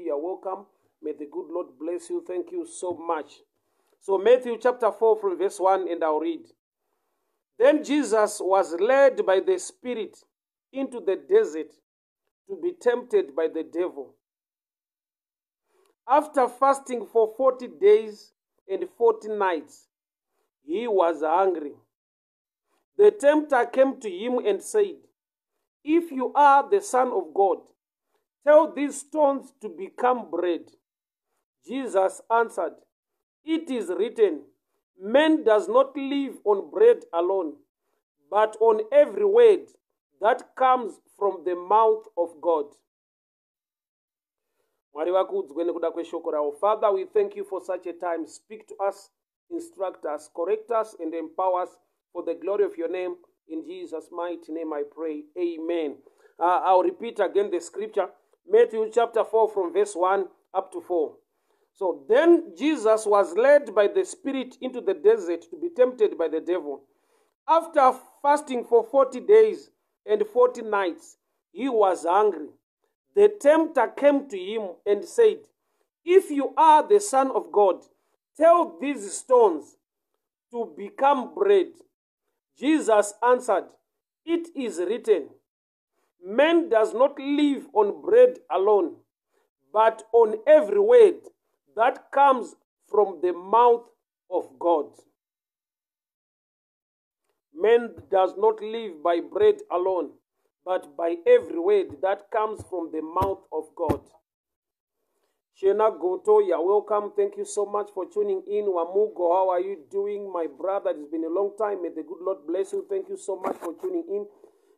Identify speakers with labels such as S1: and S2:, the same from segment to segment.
S1: You are welcome. May the good Lord bless you. Thank you so much. So Matthew chapter 4 from verse 1, and I'll read. Then Jesus was led by the Spirit into the desert to be tempted by the devil. After fasting for 40 days and 40 nights, he was hungry. The tempter came to him and said, "If you are the Son of God, tell these stones to become bread." Jesus answered, "It is written, man does not live on bread alone, but on every word that comes from the mouth of God." Father, we thank you for such a time. Speak to us, instruct us, correct us, and empower us for the glory of your name. In Jesus' mighty name I pray. Amen. I'll repeat again the scripture. Matthew chapter 4 from verse 1 up to 4. So then Jesus was led by the Spirit into the desert to be tempted by the devil. After fasting for 40 days and 40 nights, he was hungry. The tempter came to him and said, "If you are the Son of God, tell these stones to become bread." Jesus answered, "It is written, man does not live on bread alone, but on every word that comes from the mouth of God." Man does not live by bread alone, but by every word that comes from the mouth of God. Shena Goto, you're welcome. Thank you so much for tuning in. Wamugo, how are you doing, my brother? It's been a long time. May the good Lord bless you. Thank you so much for tuning in.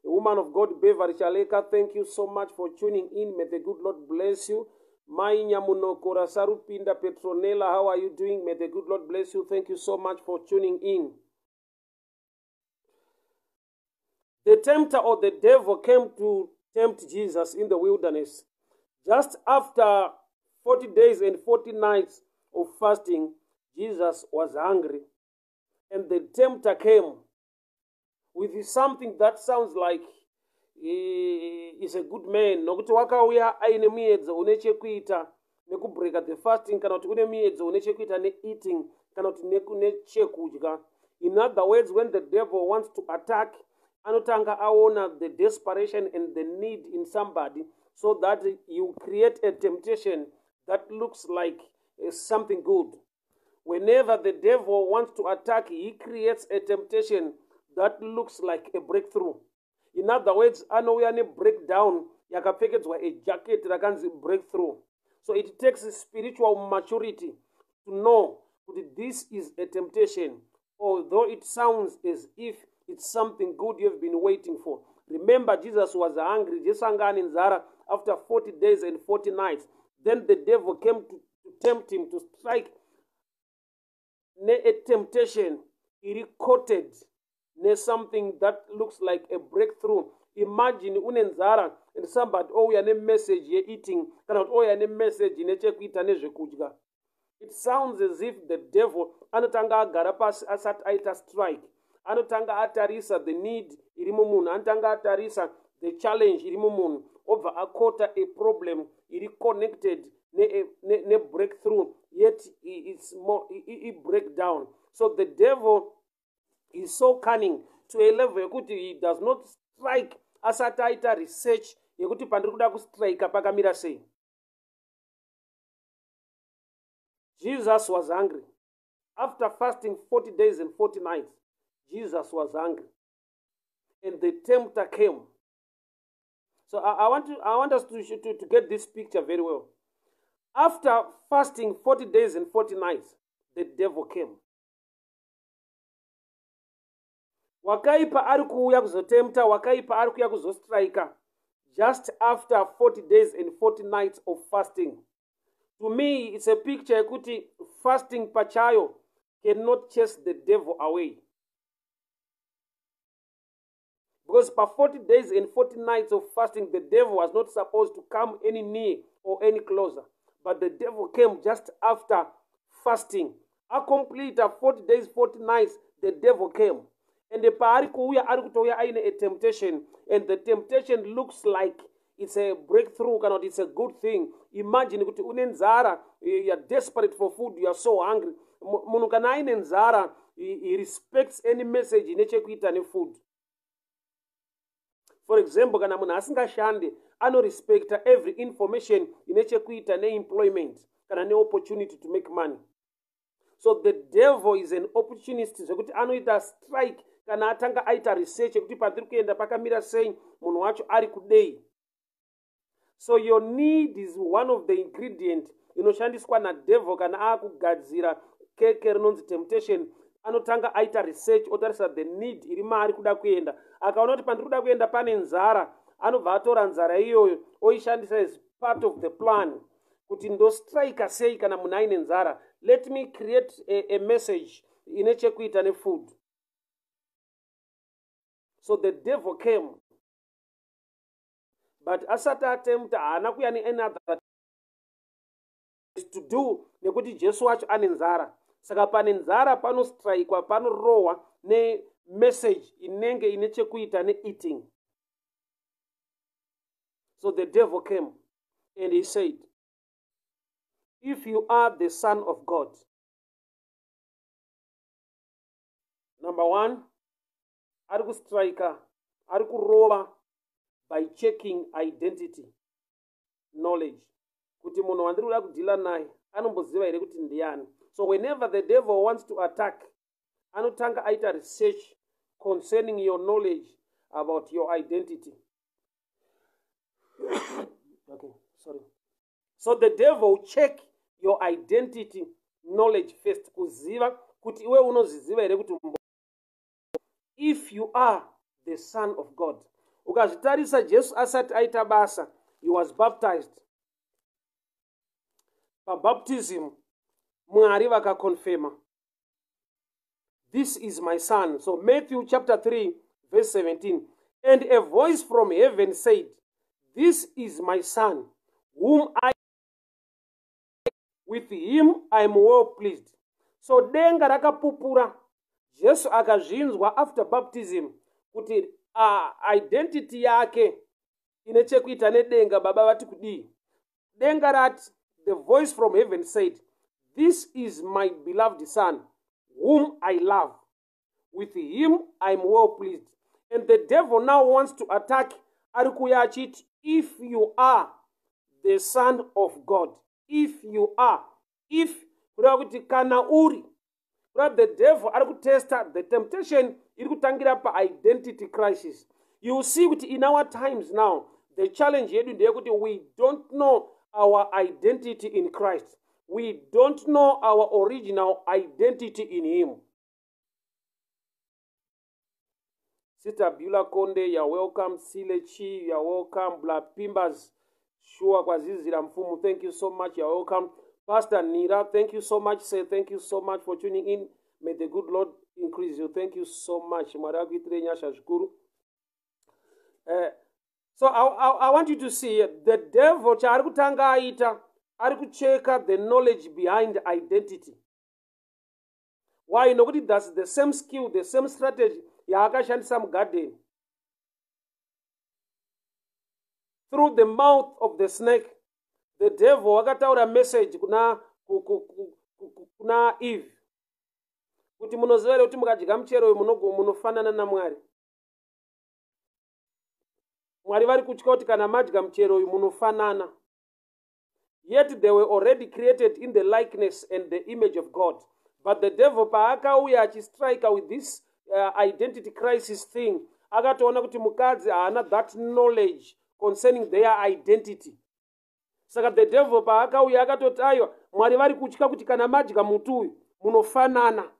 S1: The woman of God, Beverly Chaleka, thank you so much for tuning in. May the good Lord bless you. Mai Nyamuno Korasaru Pinda Petronella, how are you doing? May the good Lord bless you. Thank you so much for tuning in. The tempter or the devil came to tempt Jesus in the wilderness. Just after 40 days and 40 nights of fasting, Jesus was hungry. And the tempter came with something that sounds like he's a good man. Nokuti wakauya aine miedzo unechekuita nekubreaka the fasting, kana kuti une miedzo unechekuita ne-eating, kana kuti nechekudya. In other words, when the devil wants to attack, anotanga aona the desperation and the need in somebody, so that you create a temptation that looks like something good. Whenever the devil wants to attack, he creates a temptation that looks like a breakthrough. In other words, anoyane breakdown yakapfekedzwa a jacket rakanzi breakthrough. So it takes spiritual maturity to know that this is a temptation, although it sounds as if it's something good you've been waiting for. Remember, Jesus was hungry. After 40 days and 40 nights, then the devil came to tempt him, to strike a temptation. He recorded something that looks like a breakthrough. Imagine unenzara and somebody a message ye eating, cannot a message in a. It sounds as if the devil anotanga garapas asat aita strike. Anotanga atarisa the need irimumun, antanga atarisa the challenge irimumun, over a quarter a problem, it connected ne breakthrough, yet it's more it break down. So the devil is so cunning to a level yekuti he does not strike asataita research yekuti pandiri kuda kustrike pakamira sei. Jesus was hungry. After fasting 40 days and 40 nights, Jesus was hungry. And the tempter came. So I want us to get this picture very well. After fasting 40 days and 40 nights, the devil came. Wakaipa arikuya kuzotempta, wakaipa arikuya kuzostrika. Just after 40 days and 40 nights of fasting. To me, it's a picture kuti fasting pachayo cannot chase the devil away. Because for 40 days and 40 nights of fasting, the devil was not supposed to come any near or any closer. But the devil came just after fasting. A complete 40 days, 40 nights, the devil came. And the parikuya arikutoya aine a temptation. And the temptation looks like it's a breakthrough, cannot, it's a good thing. Imagine kuti une nzara, you're desperate for food, you are so hungry. Munhu kana aine nzara, he respects any message inechekuita nefood. For example, kana munhu asingashande, anorespecta every information inechekuita neemployment kana neopportunity to make money. So the devil is an opportunist, zvekuti anoita strike kana atanga aita research yekuti pandiri kuenda pakamira sei, munhu wacho ari kudei. So your need is one of the ingredient inoshandiswa nadevil kana akugadzira keke rinonzi temptation. Anotanga aita research, otarisa the need iri maari kuda kuenda. Akaona kuti pandiri kuda kuenda pane nzara, anobva atora nzara iyoyo oishandisa as part of the plan. Kuti ndostrike sei kana munhu aine nzara. Let me create a message inechekuita nefood. So the devil came. But asati attempt haana kuya neanother to do nekuti Jesu wacho ane nzara. Saka pane nzara panostrikwa, panorohwa nemessage inenge inechekuita neeating. So the devil came and he said, if you are the Son of God. Number one, ari kustrika, ari kurova by checking identity, knowledge. Kuti munhu wandiri kuda kudhila naye anomboziva here kuti ndiani. So whenever the devil wants to attack, anotanga aita research concerning your knowledge about your identity. Okay, sorry. So the devil will check your identity knowledge first. Kuziva kuti iwe unoziziva here kuti if you are the Son of God. Ukazvitarisa Jesu asati aita basa, he was baptized. Pabaptism, Mwari vakakonfirma, this is my son. So Matthew chapter 3 verse 17. And a voice from heaven said, this is my son, whom with him I am well pleased. So denga rakapupura, Jesu akazvinzwa after baptism kuti identity yake inechekuita nedenga baba vati kudii. Denga rati, the voice from heaven said, this is my beloved son, whom I love. With him I am well pleased. And the devil now wants to attack arikuya achiti, if you are the Son of God. If you are. If kuti kana uri. The devil arikutesta the temptation irikutangira pa identity crisis. You see kuti in our times now, the challenge yedu ndeyekuti we don't know our identity in Christ. We don't know our original identity in him. Sister Bula Konde, you're welcome. Sile Chi, you're welcome. Bla Pimbas, Shua Kwazizira Mfumu, thank you so much. You're welcome. Pastor Nira, thank you so much. Say thank you so much for tuning in. May the good Lord increase you. Thank you so much. So I want you to see the devil charikutanga aita arikucheka the knowledge behind identity. Why? Nobody does the same skill, the same strategy. Yaakashandisa mugarden. Through the mouth of the snake, the devil akataura message kuna Eve. Kuti munozere kuti mukadya muchero munofanana na Mwari. Mwari vari kutya kuti kana madya muchero munofanana. Yet they were already created in the likeness and the image of God. But the devil paakauya achistrika with this identity crisis thing, akatoona kuti mukadzi haana that knowledge concerning their identity. Saka the devil paakauya akatoti aiwa, Mwari vari kutya kuti kana madya muti uyu munofanana.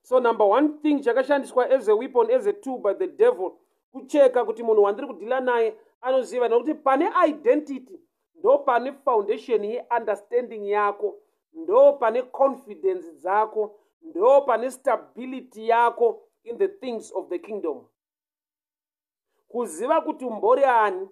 S1: So number one thing chakashandiswa as a weapon, as a tool by the devil, kucheka kuti munhu wandiri kudhila naye anoziva nokuti pane identity ndo pane foundation ye-understanding yako, ndo pane confidence dzako, ndo pane stability yako in the things of the kingdom. Kuziva kuti umbori ani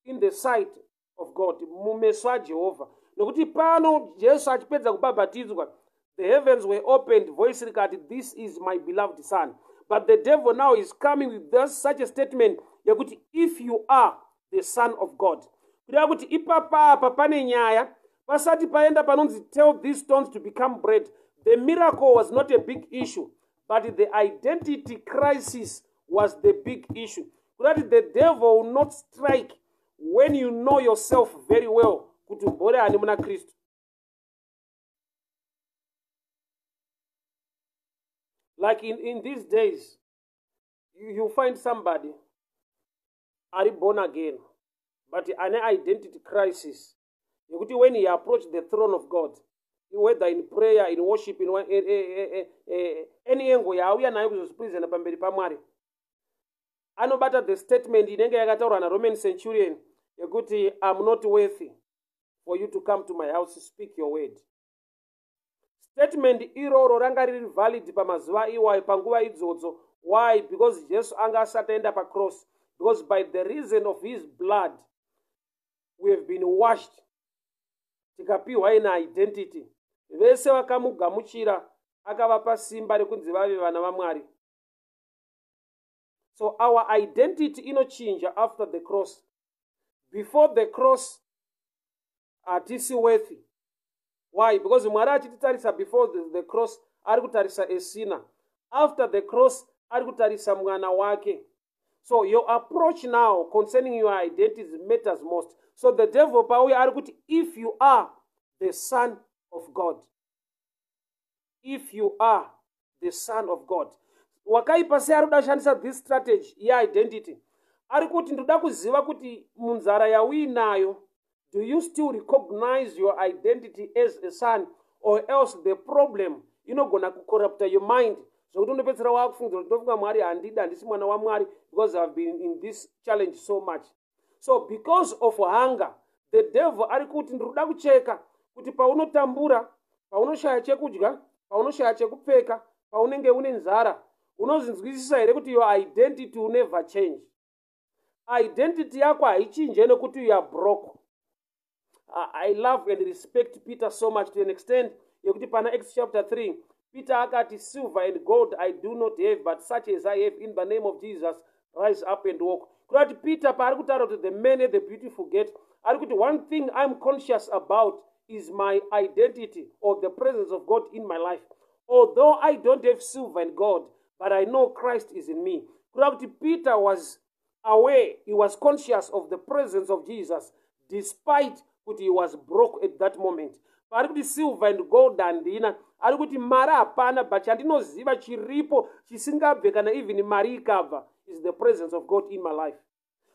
S1: in the sight of God, mumeso aJehovha. nokuti pano Jesu achipedza kubhabhatidzwa, the heavens were opened, voice rikati, this is my beloved son. But the devil now is coming with such a statement yekuti, if you are the son of God. Kureva kuti ipapa pane nyaya, pasati paenda panonzi tell these stones to become bread. The miracle was not a big issue, but the identity crisis was the big issue. Kureva the devil will not strike when you know yourself very well. Kuti mbore ani muna Kristu. Like in these days, you find somebody are born again, but an identity crisis. When he approach the throne of God, whether in prayer, in worship, in any angle, yauya nayo kuzosprison pamberi pamwari. Anobata the statement inenge yakataurwa na Roman centurion yekuti, I'm not worthy for you to come to my house to speak your word. Statement iroro ranga riri valid pamazuva iwayo panguva idzodzo. Why? Because Jesus anga asataenda pa cross. Because by the reason of his blood, we have been washed. Tikapiwa ina identity. Vese vakamugamuchira akavapa simba rekunzi vave vana vaMwari. So our identity inochinja after the cross. Before the cross, atisi worthy. Why? Because Mwari achititarisa before the cross, ari kutarisa a sinner. After the cross, ari kutarisa mwana wake. So your approach now concerning your identity matters most. So the devil pauya ari kuti, if you are the son of God. If you are the son of God. Wakaipa se ari kudashandisa this strategy ya identity. Ari kuti ndoda kuziva kuti munzara yauinayo, do you still recognize your identity as a son, or else the problem inogona kucorrupta your mind? So don't unopedzera wakufunga ndofunga Mwari handida handisi mwana waMwari, because I've been in this challenge so much. So because of hunger, the devil ari kuti ndoda kucheka kuti paunotambura, paunoshaya chekudya, paunoshaya chekupfeka, paunenge une nzara, unozinzwisisa here kuti your identity will never change. Identity yako haichinje nekuti you are broke. I love and respect Peter so much to an extent. Yekuti pana Acts chapter 3. Peter akati, silver and gold I do not have, but such as I have, in the name of Jesus, rise up and walk. Kurati Peter pa arikutaura to the many, the beautiful get. Arikuti, one thing I'm conscious about is my identity, or the presence of God in my life. Although I don't have silver and gold, but I know Christ is in me. Kurati Peter was aware, he was conscious of the presence of Jesus, despite kuti he was broke at that moment. Pari kuti silver and gold handina, ari kuti mari hapana, but chandinoziva chiripo chisingabve kana even mari ikabva is the presence of God in my life.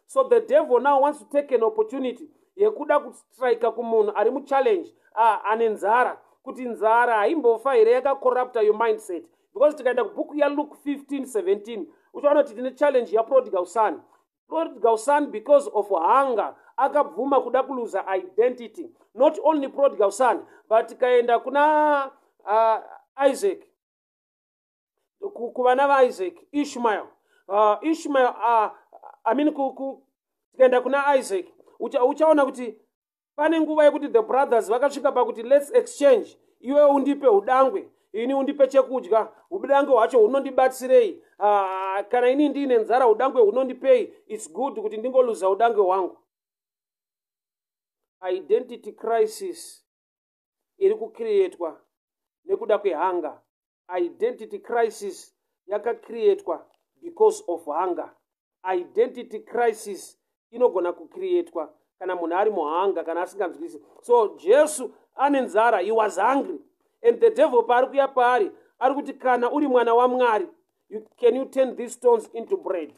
S1: So the devil now wants to take an opportunity yekuda kustrika kumunhu ari muchallenge, ane nzara, kuti nzara haimbofa here yakacorrupta your mindset. Because tikaenda kubhuku ya Luke 15:17 uchaona kuti tine challenge ya prodigal son. Prodigal son, because of hunger, akabvuma kuda kuluza identity. Not only prodigal son, but tikaenda kuna Isaac, kuvana va Isaac, Ishmael, tikaenda kuna Isaac, uchaona kuti pane nguva yekuti the brothers vakasvika pakuti let's exchange, iwe undipe udangwe, ini undipe chekudya, udangwe hwacho hunondibatsirei, kana ini ndine nzara udangwe hunondipei, it's good kuti ndingoluza udangwe hwangu. Identity crisis iri kucreatwa nekuda kwehunger. Identity crisis yakacreatwa because of hunger. Identity crisis inogona kucreatwa kana munhu ari muhanga kana asinganzwisi. So Jesu ane nzara, he was hungry, and the devil paari kuya paari ari kuti kana uri mwana waMwari, can you turn these stones into bread?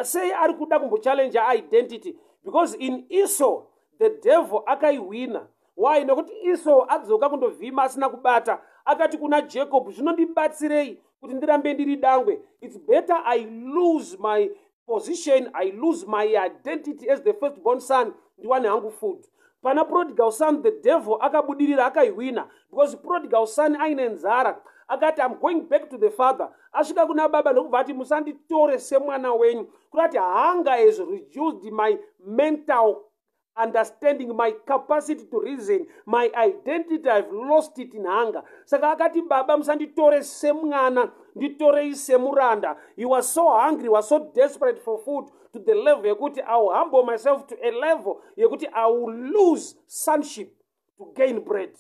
S1: Sei ari kuda kumbochallenge identity, because in Esau the devil akaiwina. Why? Nokuti Esau adzoka kundovhima asina kubata, akati kuna Jacob, zvinondibatsirei kuti ndirambe ndiri dangwe? It's better I lose my position, I lose my identity as the firstborn son, ndiwane hangu food. Pana prodigal son, the devil akabudirira akaiwina, because prodigal son aine nzara, akati I'm going back to the father. Asvika kuna baba ndokubva ati musanditore semwana wenyu, kurati hunger has reduced my mental understanding, my capacity to reason, my identity, I've lost it in hunger. Saka akati baba musanditore semwana, nditorei semuranda. He was so hungry, he was so desperate for food to the level yekuti I will humble myself to a level yekuti I will lose sonship to gain bread.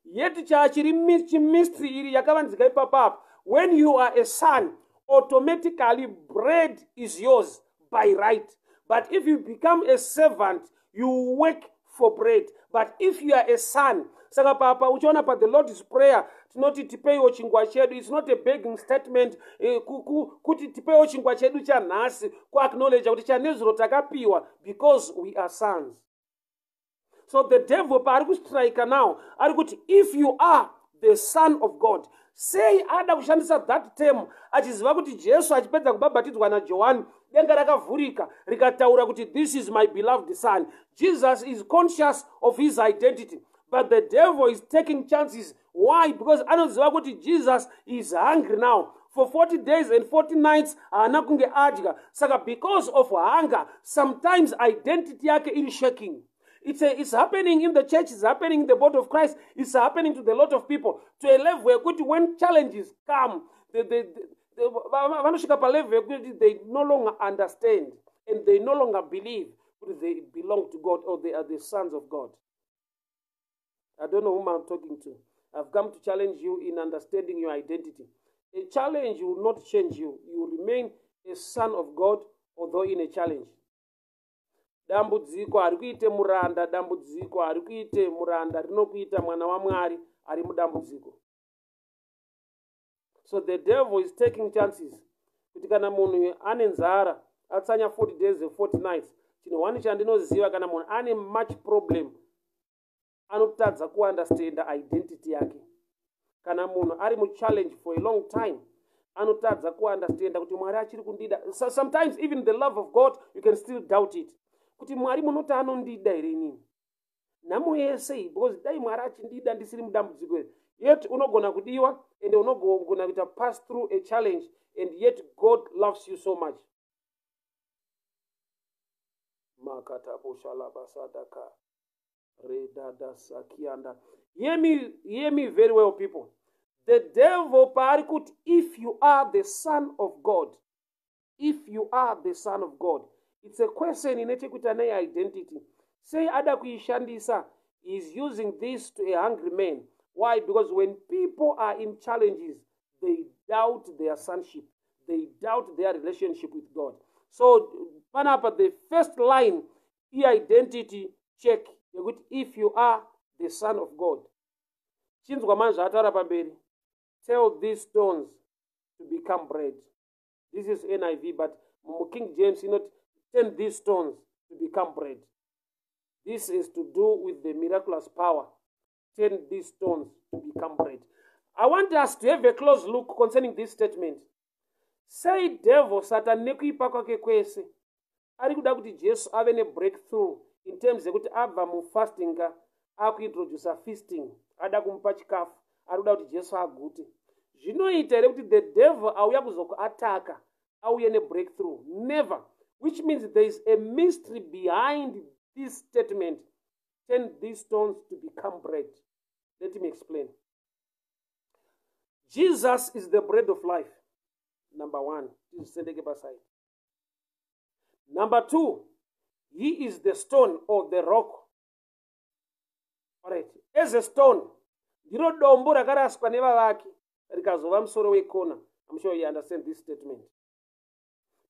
S1: Yet chachiri mystery iri yakavanzika ipapa. When you are a son, automatically bread is yours by right. But if you become a servant, you work for bread. But if you are a son, saka papa uchiona pa the Lord's prayer, tinoti tipewo chingwa chedu. It's not a begging statement. Kuti tipewo chingwa chedu cha nhasi, ku acknowledge kuti chanezuro takapiwa, because we are sons. So the devil pari kustrika now, ari kuti if you are the son of God, say ada kushandisa that term achiziva kuti Jesu achipedza kubhabhatidzwa naJohani, denga rakavhurika rikataura kuti this is my beloved son. Jesus is conscious of his identity, but the devil is taking chances. Why? Because anoziva kuti Jesus is hungry now. For 40 days and 40 nights haana kunge adya. Saka because of hunger, sometimes identity yake iri shaking. It's happening in the church, it's happening in the body of Christ, it's happening to a lot of people, to a level where when challenges come, they no longer understand and they no longer believe that they belong to God or they are the sons of God. I don't know whom I'm talking to. I've come to challenge you in understanding your identity. A challenge will not change you. You will remain a son of God, although in a challenge. Dambudziko arikuite muranda, dambudziko arikuite muranda, rinokuita mwana wa Mwari ari mudambudziko. So the devil is taking chances. Kuti kana munhu ane nzara, atsanya 40 days and 40 nights. Chinhu wani chandinoziva kana munhu ane much problem, anotadza ku understand identity yake. Kana munhu ari mu challenge for a long time, anotadza ku understand kuti Mwari achiri kundida. So sometimes even the love of God, you can still doubt it. Kuti Mwari munoti anondida here inini. Namo yese, because dai Mwari achindida ndisiri mudambudziko. Yet unogona kudiwa and unogona kuita pass through a challenge, and yet God loves you so much. Makata boshala basadaka. Redada sakianda. Hear me very well, people. The devil parikut, if you are the son of God, if you are the son of God, it's a question in etikutane identity. Say ada kuishandisa is using this to a hungry man. Why? Because when people are in challenges, they doubt their sonship. They doubt their relationship with God. So, panapa the first line, identity check. If you are the son of God. Tell these stones to become bread. This is NIV, but King James, turn these stones to become bread. This is to do with the miraculous power. Turn these stones to become bread. I want us to have a close look concerning this statement. Say devil, Satan, nekuipa kwake kwese. Ari kuda kuti Jesu ave ne breakthrough in terms of kuti abva mu fasting akuintroduce feasting. Ada kumupa chikafu. Ari kuda kuti Jesu agute. Zvinoita here kuti the devil auya kuzokuataka, auye ne breakthrough. Never. Which means there is a mystery behind this statement. Turn these stones to become bread. Let me explain. Jesus is the bread of life. Number one. Number two, he is the stone or the rock. Alright. As a stone, ndiro dombo rakaraswa nevavaki rikazova musoro wekona. I'm sure you understand this statement.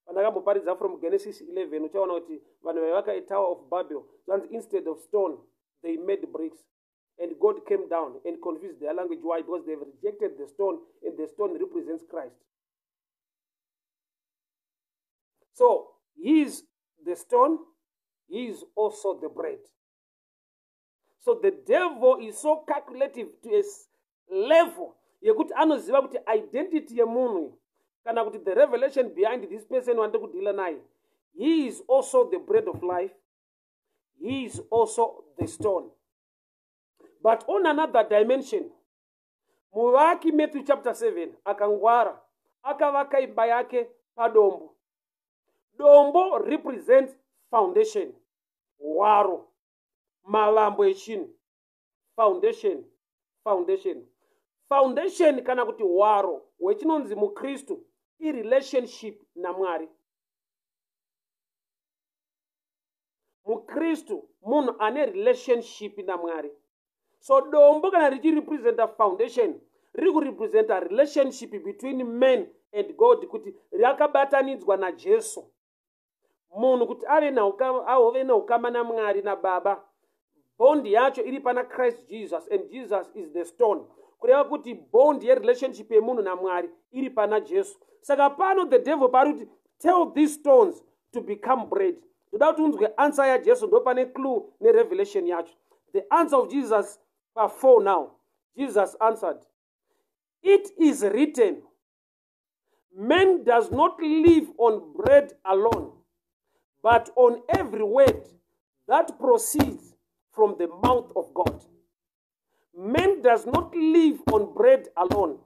S1: Pandakamboparidza from Genesis 11, uchaona kuti vanhu vaivaka a Tower of Babel, instead of stone, they made bricks. And God came down and confused their language. Why? Because they've rejected the stone, and the stone represents Christ. So, he is the stone, he is also the bread. So the devil is so calculative to a level yekuti anoziva kuti identity yemunhu kana kuti the revelation behind this person wante kudila naye. He is also the bread of life. He is also the stone. But on another dimension, muvaki Matthew chapter 7 akangwara akavaka imba yake padombo. Dombo represents foundation. hwaro, mavambo echinhu. Foundation. Foundation kana kuti hwaro hwechinonzi mukristu irelationship naMwari. Mukristu munhu ane relationship naMwari. So dombo kana richirepresenta foundation riri kurepresenta relationship between men and God, kuti rakabatanidzwa naJesu. Munhu kuti ave naukama naMwari naBaba, bondi yacho iri pana Christ Jesus, and Jesus is the stone. Kureva kuti bondi yerelationship yemunhu naMwari iri pana Jesu. Saka pano the devil pari kuti tell these stones to become bread. Ndoda kuti unzwe answer yaJesu, ndo pane clue nerevelation yacho. The answer of Jesus are 4 now. Jesus answered, "It is written, man does not live on bread alone, but on every word that proceeds from the mouth of God." Man does not live on bread alone,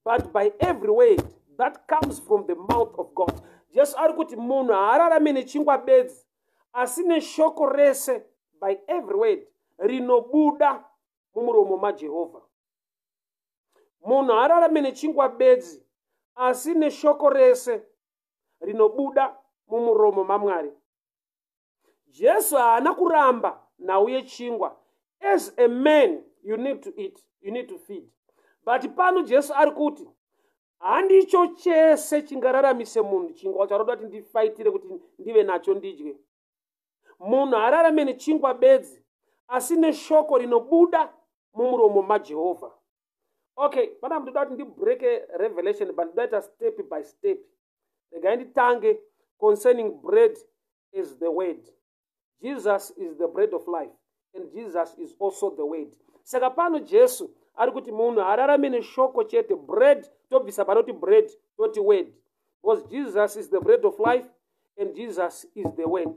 S1: but by every word that comes from the mouth of God. Jesu ari kuti munhu haararame nechingwa bedzi, asi neshoko rese, by every word rinobuda mumuromo maJehovha. Munhu haararame nechingwa bedzi, asi neshoko rese rinobuda mumuromo maMwari. Jesu haana kuramba nauye chingwa. As a man, you need to eat, you need to feed. But pano Jesu ari kuti handicho chese chingararamise munhu chingwa charoda kuti ndifaitire kuti ndive nacho ndidye. Munhu haararame nechingwa bedzi, asi neshoko rinobuda mumuromo maJehovha. Okay, pana mtoda kuti ndibreke revelation, but ndoita step by step. Regai nditange concerning bread is the word. Jesus is the bread of life, and Jesus is also the word. Saka pano Jesu ari kuti munhu haararame neshoko chete, bread tobvisa panoti bread toti word, because Jesus is the bread of life and Jesus is the word.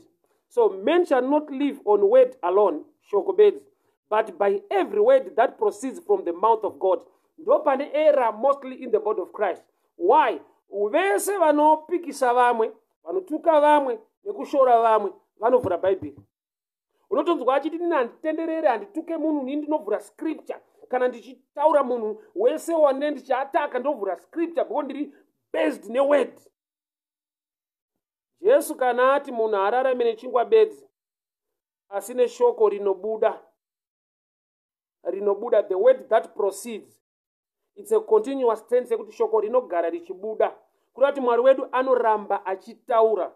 S1: So men shall not live on word alone, shoko beds, but by every word that proceeds from the mouth of God. Ndo pane error mostly in the body of Christ. Why? Vese vanopikisa vamwe, vanotuka vamwe nekushora vamwe vanovhura Bhaibheri. Unotonzwa achiti nini handitenderere, handituke munhu, nini ndinovhura scripture. Kana ndichitaura munhu wese wane ndichiataka ndovhura scripture, because ndiri based neword. Jesu kana ati munhu haararame nechingwa bedzi, asi neshoko rinobuda, the word that proceeds. It's a continuous tense yekuti shoko rinogara richibuda. Kurati Mwari wedu anoramba achitaura.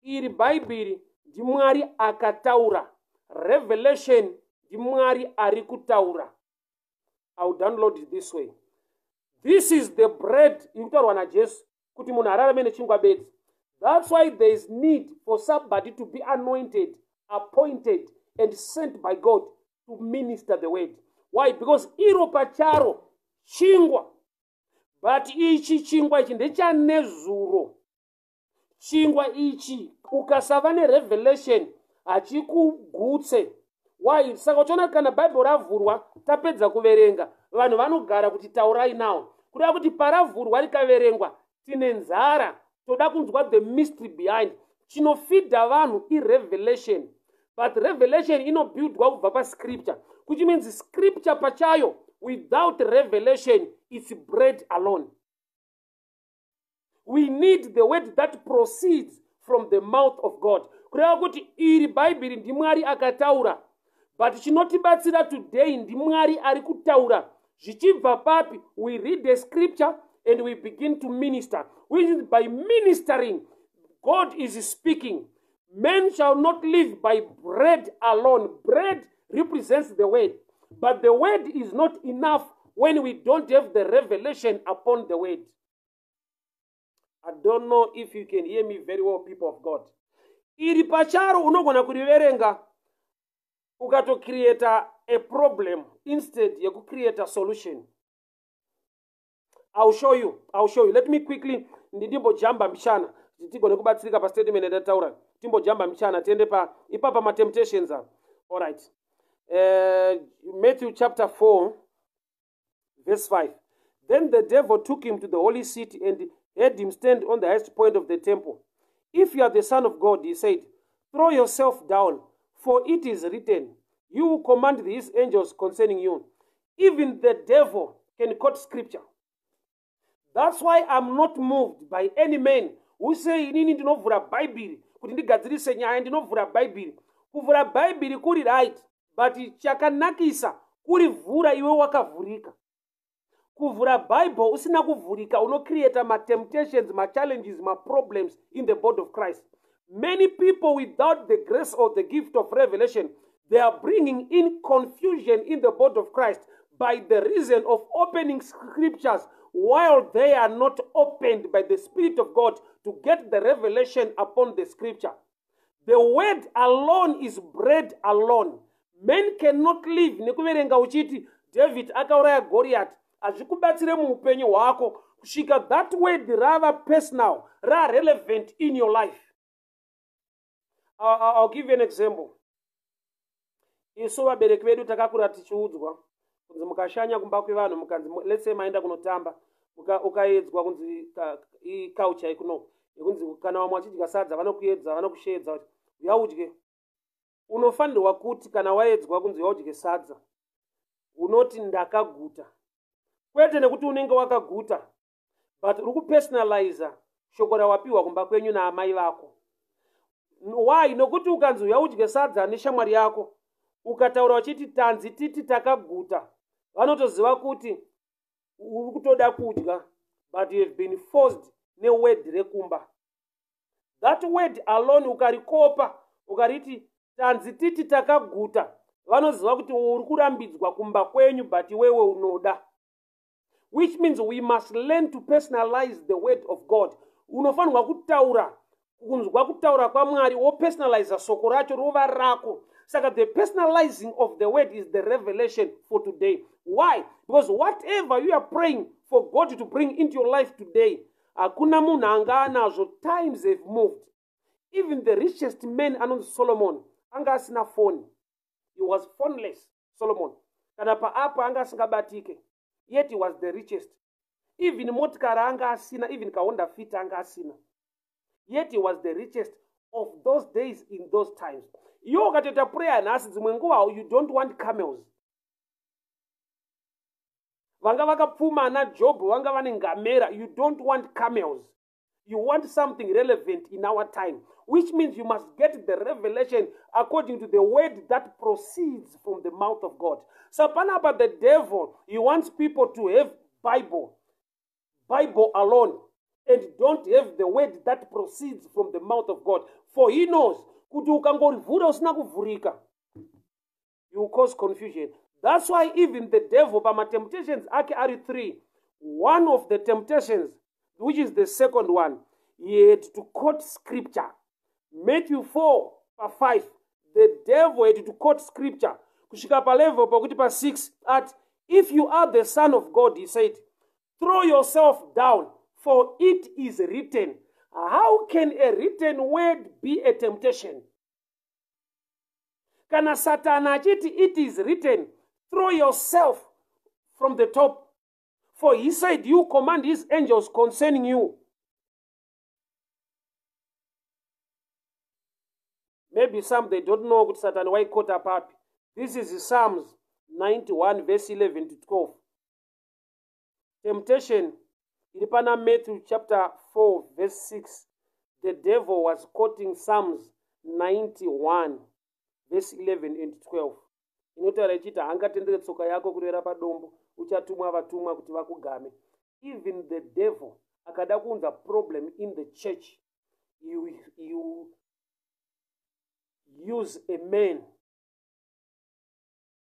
S1: Iri Bhaibheri ndiMwari akataura. Revelation ndiMwari ari kutaura. I'll download it this way. This is the bread irikutaurwa naJesu kuti munhu ararame nechingwa bedzi. That's why there is need for somebody to be anointed, appointed, and sent by God to minister the word. Why? Because iro pacharo chingwa, but ichi chingwa ichi ndechanezuro. Chingwa ichi ukasava nerevelation hachikugutse. Why? Saka uchiona kana Bible ravhurwa tapedza kuverenga, vanhu vanogara kuti taurai nawo. Kuda kuti paravhurwa rikaverengwa tine nzara, toda kunzwa the mystery behind. Chinofidha vanhu irevelation. But revelation inobuildwa kubva pascripture, which means scripture pachayo without revelation it's bread alone. We need the word that proceeds from the mouth of God. Kureva kuti iri Bhaibheri ndiMwari akataura, but chinotibatsira today ndiMwari ari kutaura. Zvichibva papi, we read the scripture and we begin to minister. Which is by ministering, God is speaking. Men shall not live by bread alone. Bread represents the word. But the word is not enough when we don't have the revelation upon the word. I don't know if you can hear me very well, people of God. Iri pacharo unogona kuriverenga ukato create a problem instead you create a solution. I'll show you. Let me quickly ndimbo jamba mshana. Tigone kubatsirika pa statement ndataura. Timbo jamba mshana tiende pa ipapa ma temptations. All right. Matthew chapter 4 verse 5. Then the devil took him to the holy city and had him stand on the highest point of the temple. If you are the Son of God, he said, throw yourself down, For it is written, you will command these angels concerning you. Even the devil can quote scripture. That's why I'm not moved by any man who say inini ndinovhura bhaibheri kuti ndigadzirise nyaya ndinovhura bhaibheri. Kuvhura bhaibheri kuri right, but chakanakisa kuri vhura iwe wakavhurika. Kuvhura Bible usina kuvhurika unocreate temptations, challenges, problems in the body of Christ. Many people without the grace or the gift of revelation, they are bringing in confusion in the body of Christ by the reason of opening scriptures while they are not opened by the Spirit of God to get the revelation upon the scripture. The word alone is bread alone. Men cannot live. Nekuverenga uchiti David akauraya Goliath. Azvikubatsire muupenyu hwako kusvika that word rava personal, relevant in your life. I'll give you an example. Isu vabereki vedu takakura tichiudzwa kunzi mukashanya kumba kwevanhu mukanzi let's say maenda kunotamba ukaedzwa kunzi culture ikuno yekunzi kana vamwe vachidya sadza vanokuedza vanokushedza kuti uyaudye. Unofanirwa kuti kana waedzwa kunzi uyaudye sadza unoti ndakaguta. Kwete nekuti unenge wakaguta, but uri kupersonalize shoko rawapiwa kumba kwenyu naamai vako. Why? Nokuti ukanzi uyaudye sadza neshamwari yako ukataura uchiti tanzi titi takaguta, vanotoziva kuti uri kutoda kudya, but you have been forced neword rekumba. That word alone ukarikopa ukariti tanzi titi takaguta, vanoziva kuti uri kurambidzwa kumba kwenyu, but iwewe unoda. Which means we must learn to personalize the word of God. Unofanirwa kutaura kunzwa kutaura kwaMwari wopersonalize soko racho rova rako. Saka the personalizing of the word is the revelation for today. Why? Because whatever you are praying for God to bring into your life today, hakuna munhu anga anazvo. Times have moved. Even the richest man anonzi Solomon anga asina phone. He was phoneless, Solomon. Kana paapa anga asingabatike. Yet he was the richest. Even motikari anga asina, even kaonda fit anga asina. Yet he was the richest of those days in those times. You ukateta prayer nasi dzimwe nguva you don't want camels. Vanga vakapfuma na Job vanga vane ngamera, you don't want camels. You want something relevant in our time, which means you must get the revelation according to the word that proceeds from the mouth of God. So, about the devil, he wants people to have Bible alone, and don't have the word that proceeds from the mouth of God. For he knows, you cause confusion. That's why even the devil, by my temptations, are three. One of the temptations, which is the second one, he had to quote scripture. Matthew 4:5. The devil had to quote scripture. Kushika pa level pakuti pa 6 at if you are the Son of God, he said, throw yourself down, for it is written. How can a written word be a temptation? Kana Satana chiti it is written, throw yourself from the top. For he said, you command his angels concerning you. Maybe some, they don't know what Satan why caught up. This is Psalms 91 verse 11 to 12. Temptation, ilipana Matthew chapter 4 verse 6. The devil was quoting Psalms 91 verse 11 and 12. Inotaura ichiti hangatendere tsoka yako kurera padombo, uchatumwa vatumwa kuti vakugame. Even the devil akada kuunza problem in the church, you use a man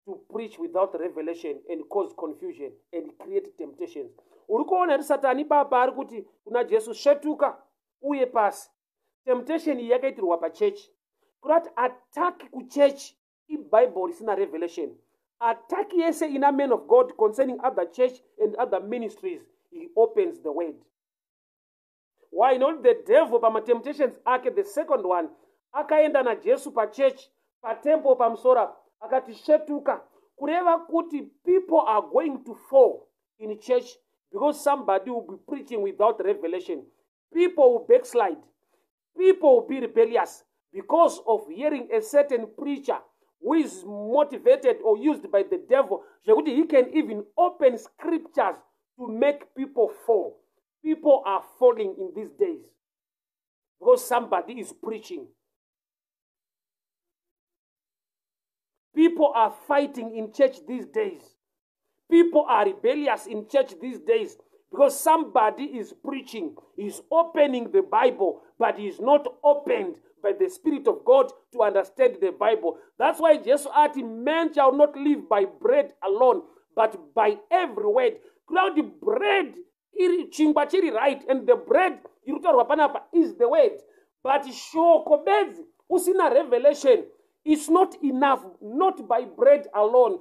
S1: to preach without revelation and cause confusion and create temptations. Urikuona kuti Satani papa ari kuti kuna Jesu shetuka uye pasi. Temptation iyi yakaitirwa pachurch. Kuti attack kuchurch iBible isina revelation. Attack yese ina men of God concerning other church and other ministries, he opens the word. Why not the devil pama temptations ake? The second one, akaenda na Jesu pa church, pa temple pamsora, akati shetuka. Kureva kuti people are going to fall in church because somebody will be preaching without revelation. People will backslide. People will be rebellious. because of hearing a certain preacher who is motivated or used by the devil, he can even open scriptures to make people fall. People are falling in these days because somebody is preaching. People are fighting in church these days. People are rebellious in church these days because somebody is preaching. He's opening the Bible, but he's not opened by the Spirit of God to understand the Bible. That's why Jesus said, man shall not live by bread alone, but by every word. Now the bread, chingwa chiri right, and the bread is the word. But shoko beds, usina revelation, it's not enough, not by bread alone.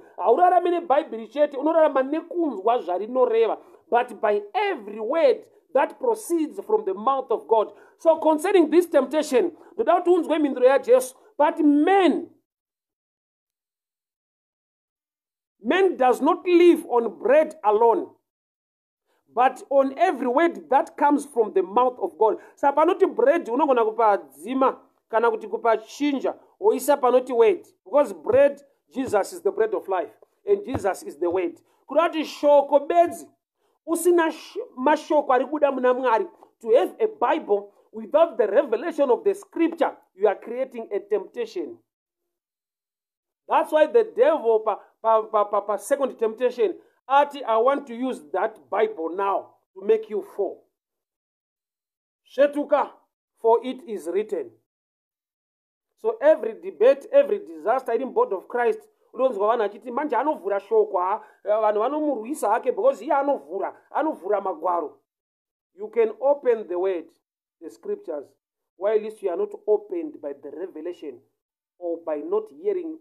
S1: But by every word that proceeds from the mouth of God. So concerning this temptation, the doubt ones going in the Jesus, but man does not live on bread alone, but on every word that comes from the mouth of God. Sapanoti bread, unogona kupa zima, kana kuti kupa chinja, or isa panoti word. Because bread, Jesus is the bread of life, and Jesus is the word. Kurati shoko beds, usina mashoko arikuda munamwari. To have a Bible without the revelation of the scripture, you are creating a temptation. That's why the devil, second temptation, I want to use that Bible now to make you fall. Shetuka, for it is written. So every debate, every disaster in the body of Christ, because you can open the word, the scriptures, while at least you are not opened by the revelation or by not hearing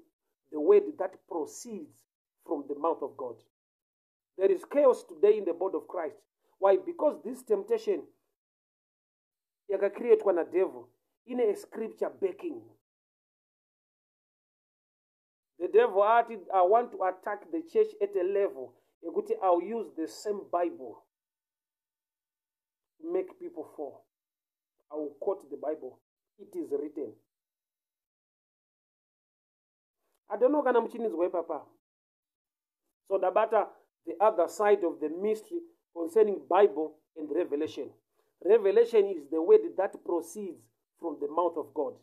S1: the word that proceeds from the mouth of God. There is chaos today in the body of Christ. Why? Because this temptation created by the devil in a scripture backing. The devil added, I want to attack the church at a level. I'll use the same Bible to make people fall. I will quote the Bible. It is written. I don't know kana mchini zwe papa. So the other side of the mystery concerning Bible and revelation. Revelation is the word that proceeds from the mouth of God.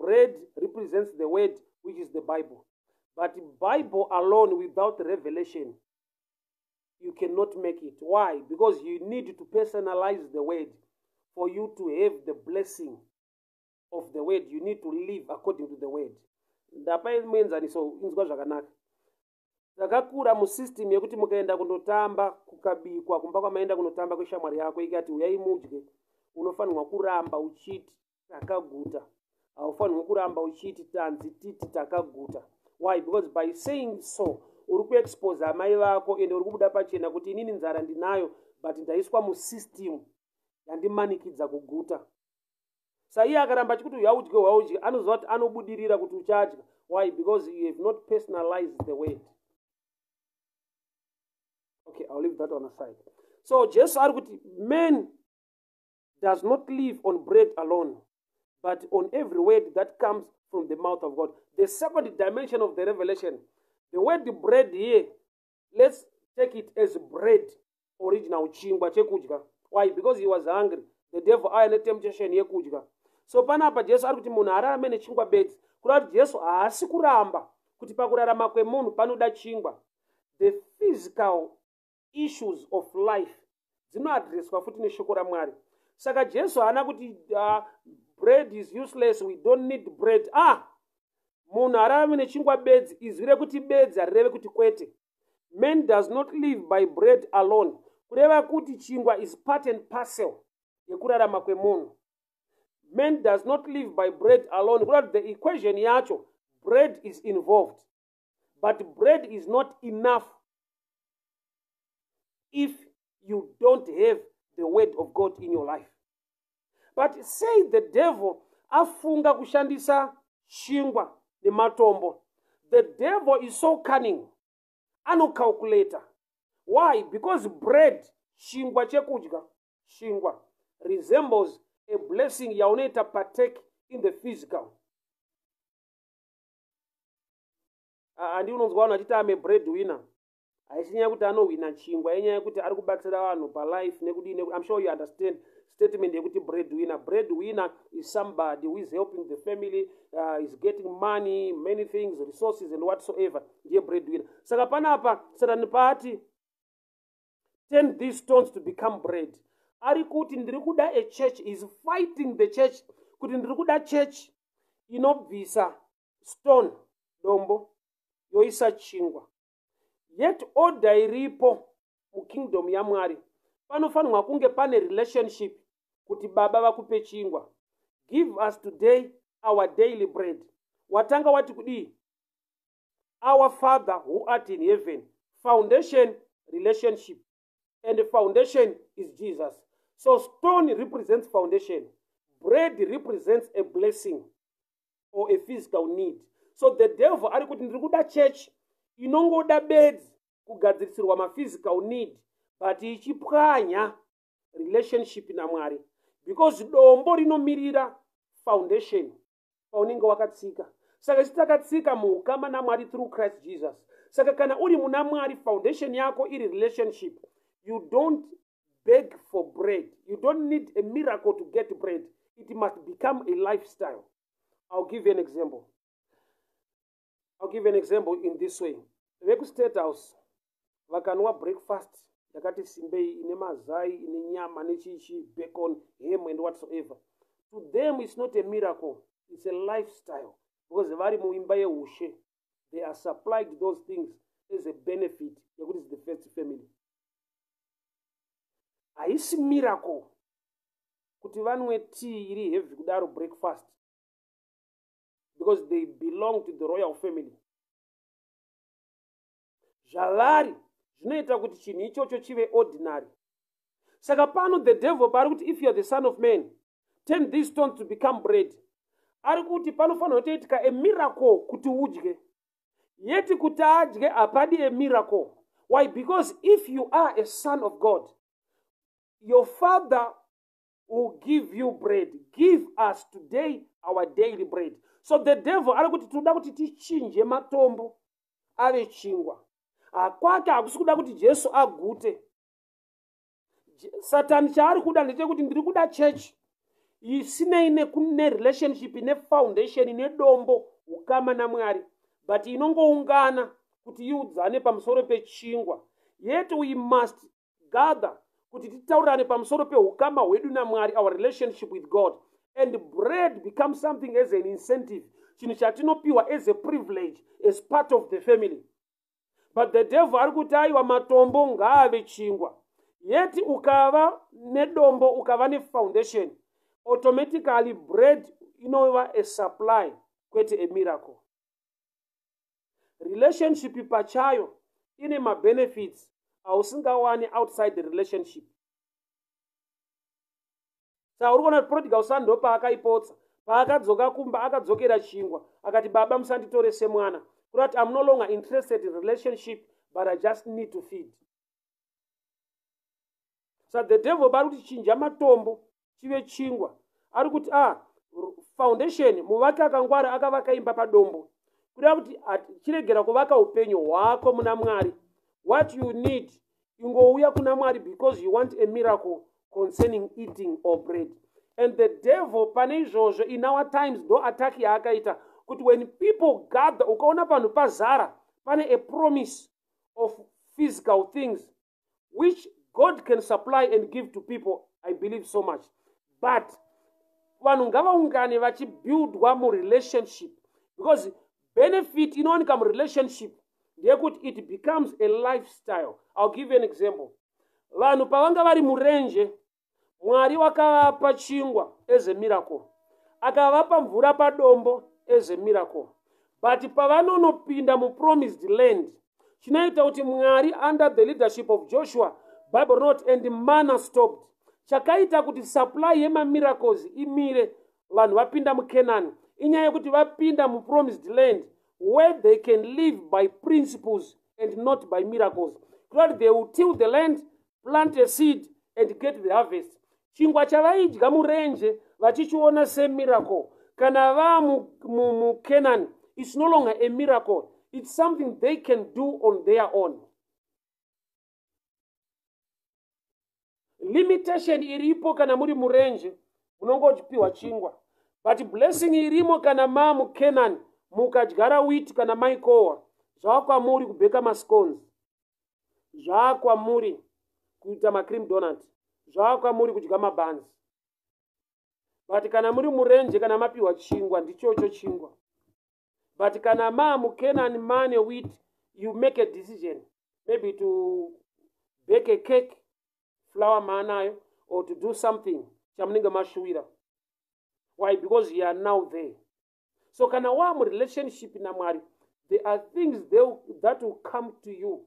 S1: Bread represents the word, which is the Bible. But Bible alone without revelation, you cannot make it. Why? Because you need to personalize the word. For you to have the blessing of the word, you need to live according to the word. Takakura mu system yekuti mukaenda kundotamba kukabikwa kumba kwamaenda kundotamba kweshamwari yako ikati uyai mudye, unofanirwa kuramba uchiti takaguta, aufanirwa kuramba uchiti tanzi titi takaguta. Why? Because by saying so uri kuexpose amai vako ende uri kubuda pachena kuti inini nzara ndinayo but ndaiswa mu system yandimanikidza kuguta. Saiye akaramba chikuti waudye anoziva kuti anobudirira kuti uchadya. Why? Because you have not personalized the word. Okay, I'll leave that on aside. So Jesus argued, man does not live on bread alone, but on every word that comes from the mouth of God. The second dimension of the revelation, the word bread here, let's take it as bread, original chingwa chekudya. Why? Because he was hungry. The devil had a temptation yekudya. So panapa Jesus argued munhu ararame nechingwa beds. Kurati Jesu haasi kuramba kuti pakurarama kwemunhu panoda chingwa. The physical issues of life dzinoadreswa futi neshoko raMwari. Saka Jesu haana kuti bread is useless, we don't need bread. Munhu ararame nechingwa bedzi, izwire kuti bedzi harireve kuti kwete. Man does not live by bread alone. Kureva kuti chingwa is part and parcel yekurarama kwemunhu. Man does not live by bread alone. The equation yacho, bread is involved. But bread is not enough if you don't have the word of God in your life. But say the devil afunga kushandisa chingwa nematombo. The devil is so cunning. Anocalculator. Why? Because bread, chingwa chekudya, chingwa, resembles a blessing yauneta partake in the physical. Andi unonzwa vanhu vachiti ame breadwinner. Haisinyaya kuti anowina chingwa, inyaya kuti ari kubatsira vanhu palife nekudini. I'm sure you understand statement yekuti breadwinner. Breadwinner is somebody who is helping the family, is getting money, many things, resources and whatsoever. Ndiye breadwinner. Saka panapa Satan pati turn these stones to become bread. Ari kuti ndiri kuda a church is fighting the church kuti ndiri kuda church inobvisa stone dombo yoisa chingwa. Yet order iripo mu kingdom ya Mwari. Panofanirwa kunge pane relationship kuti baba vakupe chingwa. Give us today our daily bread. Watanga wati kudi? Our Father who art in heaven. Foundation, relationship. And the foundation is Jesus. So stone represents foundation. Bread represents a blessing or a physical need. So the devil ari kuti ndiri kuda church inongoda beds kugadzirisirwa ma physical need, but ichipwanya relationship na Mwari, because dombo rinomirira foundation paunenge wakatsika. Saka chitakatsika muukama na Mwari through Christ Jesus. Saka kana uri muna Mwari, foundation yako iri relationship, you don't beg for bread. You don't need a miracle to get bread. It must become a lifestyle. I'll give you an example. I'll give you an example in this way. Veku State House vakanwa breakfast yakati simbei, ine mazai, ine nyama, nechichi, bacon, ham and whatsoever. To them it's not a miracle, it's a lifestyle, because vari muimba yeushe, they are supplied those things as a benefit yekuti is the first family. Haisi miracle kuti vanwe tea iri heavy kudaro breakfast, because they belong to the royal family. Zhalari zvinoita kuti chinhu ichocho chive ordinary. Saka pano the devil pari kuti if you are the son of man, turn these stones to become bread. Ari kuti panofanira kutoitika a miracle kuti udye. Yeti kuti adye apadi a miracle. Why? Because if you are a son of God, your Father will give you bread. Give us today our daily bread. So the devil ari kuti toda kuti tichinje matombo ave chingwa. Kwake hakusi kuda kuti Jesu agute. Satan chaari kuda ndechekuti ndiri kuda church isinei nekune relationship ine foundation ine dombo ukama na Mwari, but inongoungana kuti iudzane pamusoro pechingwa. Yet we must gather kuti titaurane pamusoro peukama hwedu na Mwari, our relationship with God. And bread becomes something as an incentive, chinhu chatinopiwa as a privilege, as part of the family. But the devil ari kuti aiwa matombo ngaave chingwa. Yet ukava nedombo, ukava ne foundation, automatically bread inova a supply, kwete a miracle. Relationship pachayo ine ma benefits ausingawani outside the relationship. Sa uri kuona prodigal son ndo paakaipotsa, paakadzoka kumba akadzokera chingwa akati baba musanditorese mwana, kuti I'm no longer interested in relationship, but I just need to feed. So the devil pari kuti chinja matombo chive chingwa. Ari kuti foundation muvaki akangwara akavaka imba padombo, kuda kuti chiregera kuvaka upenyu hwako muna Mwari. What you need ingouya kuna Mwari because you want a miracle concerning eating or bread. And the devil pane izvozvo in our times ndo attack yaakaita kuti when people gather, ukaona panhu pazara pane a promise of physical things which God can supply and give to people. I believe so much. But vanhu ngavaungane vachibuildwa mu relationship, because benefit inowanika mu relationship ndeyekuti it becomes a lifestyle. I'll give you an example. Vanhu pavanga vari murenje, Mwari wakavapa chingwa as a miracle, akavapa mvura padombo as a miracle. But pavanonopinda mu promised land, chinoita kuti Mwari under the leadership of Joshua, Bible wrote, and the manna stopped. Chakaita kuti supply yema miracles imire, vanhu vapinda mu Canaan, inyaya kuti vapinda mu promised land where they can live by principles and not by miracles. God, they will till the land, plant a seed and get the harvest. Chingwa chavaidya murenje vachichiona se miracle. Kana va mu Canaan, it's no longer a miracle. It's something they can do on their own. Limitation iripo kana muri murenje, munongopiwa chingwa. But blessing irimo kana mu Canaan, mukadyara wheat kana maikowa. Zvakwamuri kubeka mascones. Zvakwamuri kuita macream donut. Zvakwamuri kudya mabanzi. But kana muri murenje kana mapiwa chingwa, ndichocho chingwa. But kana mu Canaan mane wheat, you make a decision. Maybe to bake a cake, flour manayo, or to do something. Chamninga mashuira. Why? Because you are now there. So kana wa mu relationship na Mwari, there are things that will come to you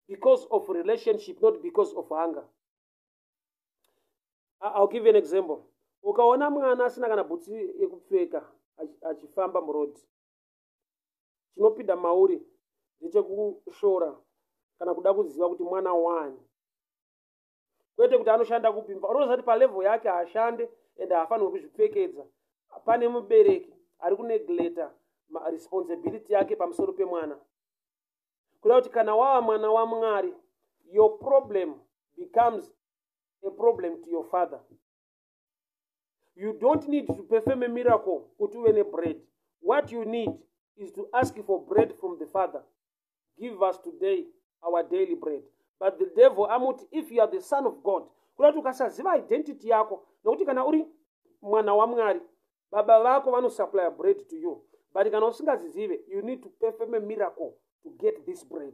S1: because of relationship, not because of anger. I'll give you an example. Ukaona mwana asina kana butsi yekupfeka achifamba murodi. Chinopinda mauri ndechekushora kana kuda kuziva kuti mwana wani. Kwete kuti anoshanda kupimba. Unozati pa level yake ashande and afanirwe kuzvipfekedza. Pane mubereki ari kunegleta responsibility yake pamusoro pemwana. Kuda kuti kana wawa mwana waMwari, your problem becomes a problem to your father. You don't need to perform a miracle to win a bread. What you need is to ask for bread from the Father. Give us today our daily bread. But the devil, if you are the son of God, kuda kuti ukasaziva identity yako, nokuti kana uri mwana waMwari, baba vako vanosupply bread to you. But kana usingazizive, you need to perform a miracle to get this bread.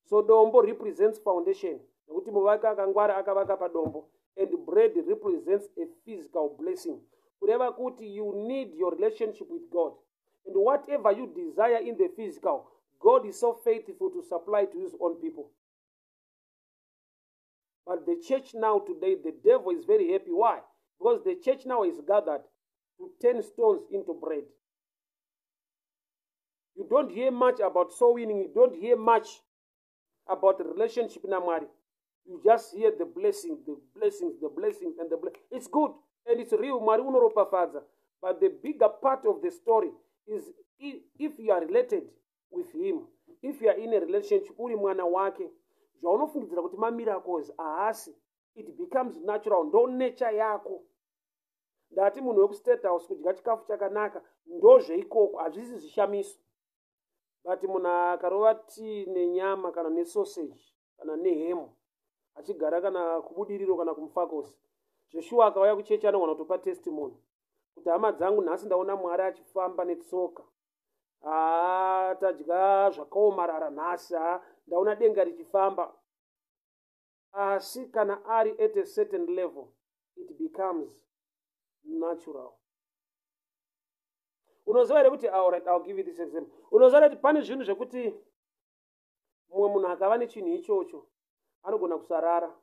S1: So dombo represents foundation. Nokuti muvaki akangwara akavaka padombo. And bread represents a physical blessing. Whatever kuti you need your relationship with God. And whatever you desire in the physical, God is so faithful to supply to his own people. But the church now today, the devil is very happy. Why? Because the church now is gathered to turn stones into bread. You don't hear much about soul winning. You don't hear much about the relationship in Amari. You just hear the blessings, and the blessings. It's good and it's real. But the bigger part of the story is if you are related with him, if you are in a relationship with mwana wake, zvaunofungidzira kuti miracles aasi, it becomes natural. Ndo nature yako. Ndati munhu wekustate house kudya chikafu chakanaka ndozveikoko, hazvisi zvishamiso. But munhu akarova tii nenyama kana nesausage kana nehemu, achigara kana kubudiriro kana kumufakosi, zveshuwa akauya kuchechi anogona kutopa testimony kuti hama dzangu nhasi ndaona Mwari achifamba netsoka, tadya zvakaomarara nhasi, ndaona denga richifamba. Asi kana ari at a certain level, it becomes natural. Unoziva here kuti, alright, I'll give you this example. Unoziva kuti pane zvinhu zvekuti mumwe munhu akava nechinhu ichocho anogona kusarara.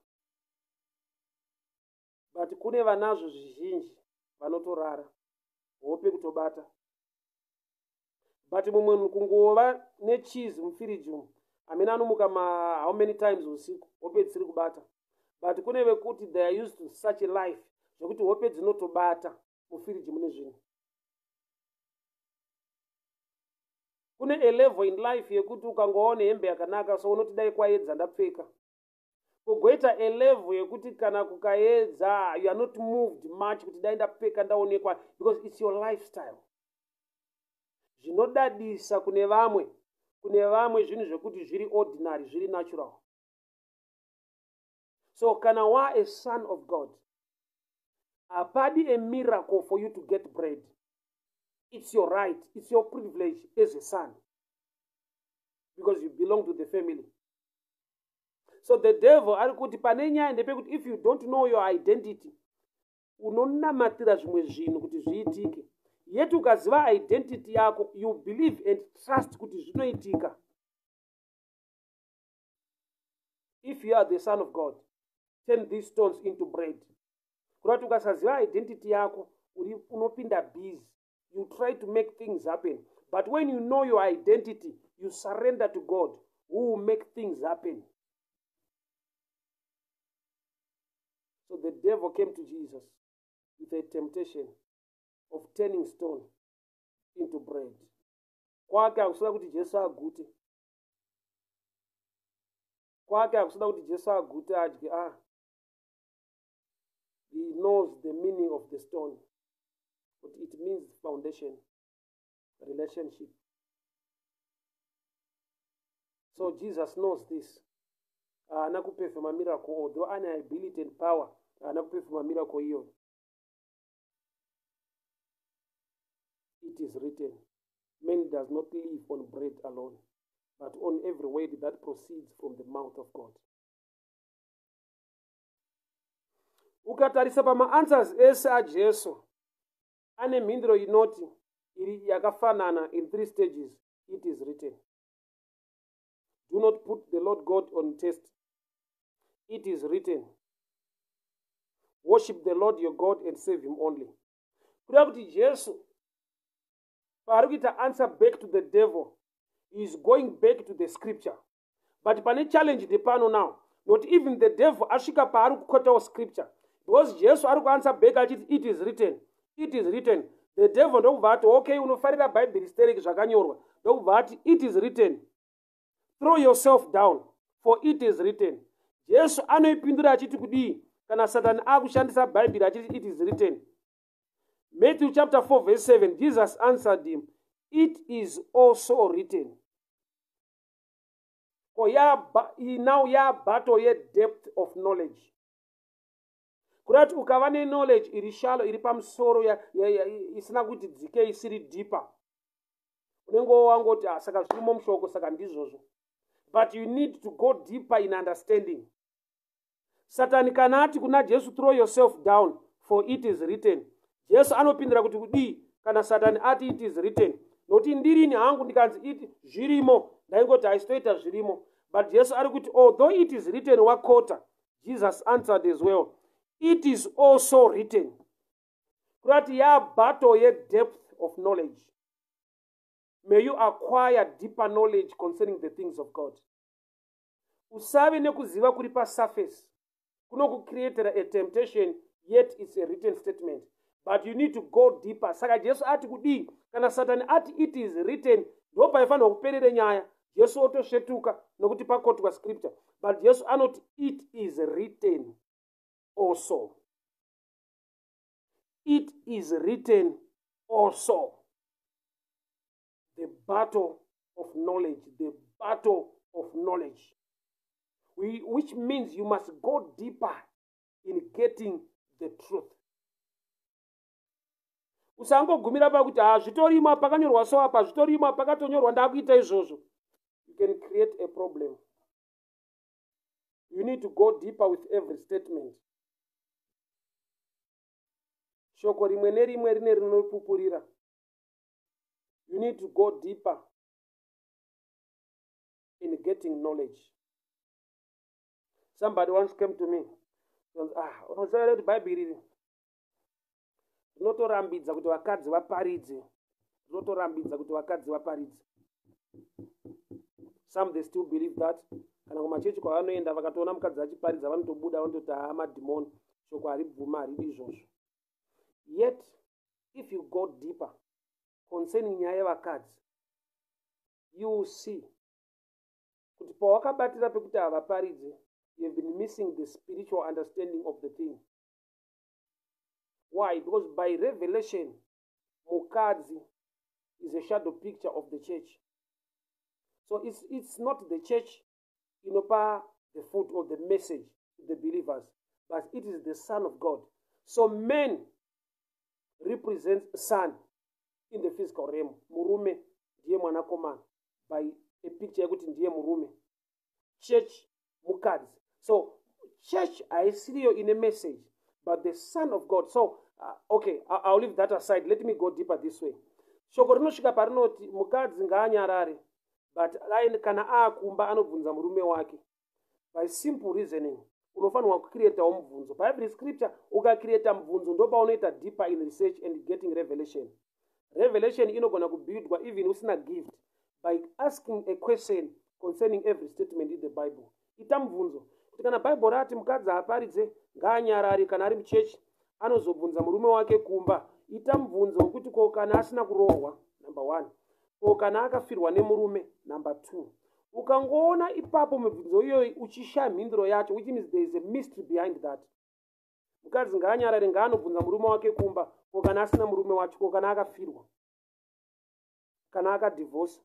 S1: But kune vanazvo zvizhinji vanotorara, hope kutobata. But mumwe munhu kungova necheese mufiriji umu, amene anomuka how many times usiku, hope dzisiri kubata. But kune vekuti they are used to such a life, zvekuti hope dzinotobata mufiriji mune zvinhu. Kune a level in life yekuti ukangoona hembe yakanaka so unoti dai kwaedza ndapfeka. Kugoita a level yekuti kana kukaedza you are not moved much kuti dai ndapfeka ndaonekwa, because it's your lifestyle. Zvinodadisa kune vamwe zvinhu zvekuti zviri ordinary, zviri natural. So kana wa a son of God, apadi a miracle for you to get bread. It's your right, it's your privilege as a son, because you belong to the family. So the devil, if you don't know your identity, unonamatira zvimwe zvinhu kuti zviitike. Yet ukaziva identity yako, you believe and trust kuti zvinoitika. If you are the son of God, turn these stones into bread. Kuti ukasaziva identity yako, unopinda busy. You try to make things happen. But when you know your identity, you surrender to God, who will make things happen. So the devil came to Jesus. with a temptation of turning stone into bread. Kwake hakusada kuti Jesu agute. Kwake hakusada kuti Jesu agute adye. He knows the meaning of the stone. But it means foundation, relationship. So Jesus knows this. Ana kuperform a miracle, although ana ability and power, ana kuperform a miracle here. It is written, man does not live on bread alone, but on every word that proceeds from the mouth of God. Ukatarisa pama answers ese a Jesu, ane mhinduro inoti, iri yakafanana in 3 stages. It is written. Do not put the Lord God on test. It is written. Worship the Lord your God and save him only. Kuda kuti Jesu parikuita answer back to the devil, he is going back to the scripture. But pane challenge depano now, not even the devil ashika paari kukotawo scripture, because Jesu ari kuanswer back achiti it is written. It is written. The devil ndokubva ati okay, unofarira Bible stereki zvakanyorwa. Ndokubva ati it is written. Throw yourself down, for it is written. Jesu anoipindura achiti kudii kana Satani akushandisa Bible achiti it is written. Matthew chapter 4 verse 7, Jesus answered him, it is also written. For now ya battle ye depth of knowledge. Kurati ukava ne knowledge iri shallow, iri pamusoro isina kuti dzike isiri deeper. Unengo wangoti saka zvirimo mushoko saka ndizvozvo. But you need to go deeper in understanding. Satani kana ati kuna Jesu throw yourself down, for it is written. Jesu anopindura kuti kudii kana Satani ati it is written. Noti ndirini hangu ndikanzi it zvirimo, ndaingoti haisitoita zvirimo. But Jesu ari kuti although it is written wakota, Jesus answered as well, it is also written. Kurati ya battle ye depth of knowledge. May you acquire deeper knowledge concerning the things of God. Usave nekuziva kuri pa surface kunokucreatera a temptation, yet it's a written statement. But you need to go deeper. Saka Jesu ati kudii kana Satani ati it is written, ndo paifanira kuperere nyaya. Jesu otoshetuka nokuti pakotwa scripture. But Jesu anoti it is written also. It is written also. The battle of knowledge, the battle of knowledge. Which means you must go deeper in getting the truth. Usangogumira pakuti zvitorima pakanyorwa so apa, zvitorima pakatonyorwa ndakuita izvozvo. You can create a problem. You need to go deeper with every statement. Shoko rimwe nerimwe rine rinopupurira. You need to go deeper in getting knowledge. Somebody once came to me. Unoziva kuti Bible iri rinotorambidza kuti vakadzi vaparidze. Rinotorambidza kuti vakadzi vaparidze. Some they still believe that. Kana kumachechi kwavanoenda vakatoona mukadzi achiparidza vanotobuda vanototi madhimoni. Shoko haribvuma haridi izvozvo. Yet, if you go deeper concerning nyaya yevakadzi, you will see kuti pawakabatira pekuti havaparidze, you have been missing the spiritual understanding of the thing. Why? Because by revelation, mukadzi is a shadow picture of the church. So it's not the church inopa the foot or the message to the believers, but it is the Son of God. So men represent son in the physical realm. Murume ndiye mwanakomana by a picture yekuti ndiye murume. Church mukadzi. So church haisiriyo in a message, but the Son of God. So okay, I'll leave that aside. Let me go deeper this way. Shoko rinosvika parinoti mukadzi ngaanyarare, but kana aakumba anobvunza murume wake. By simple reasoning, unofanirwa kucreatawo mubvunzo. Bible scripture ukacreata mubvunzo ndopaunoita deeper in research and getting revelation. Revelation inogona kubuildwa even usina gift by asking a question concerning every statement in the Bible. Ita mubvunzo kuti kana Bible rati mukadzi aparidze ngaanyarare kana ari muchechi anozobvunza murume wake kumba. Ita mubvunzo wekuti ko kana asina kurohwa, number 1. Ko kana akafirwa nemurume, number 2. Ukangoona ipapo mibvunzo iyoyi uchishaya mhinduro yacho, which means there is a mystery behind that. Mukadzi ngaanyarare, ngaanobvunza murume wake kumba, ko kana asina murume wacho, ko kana akafirwa, kana akadhivorsa,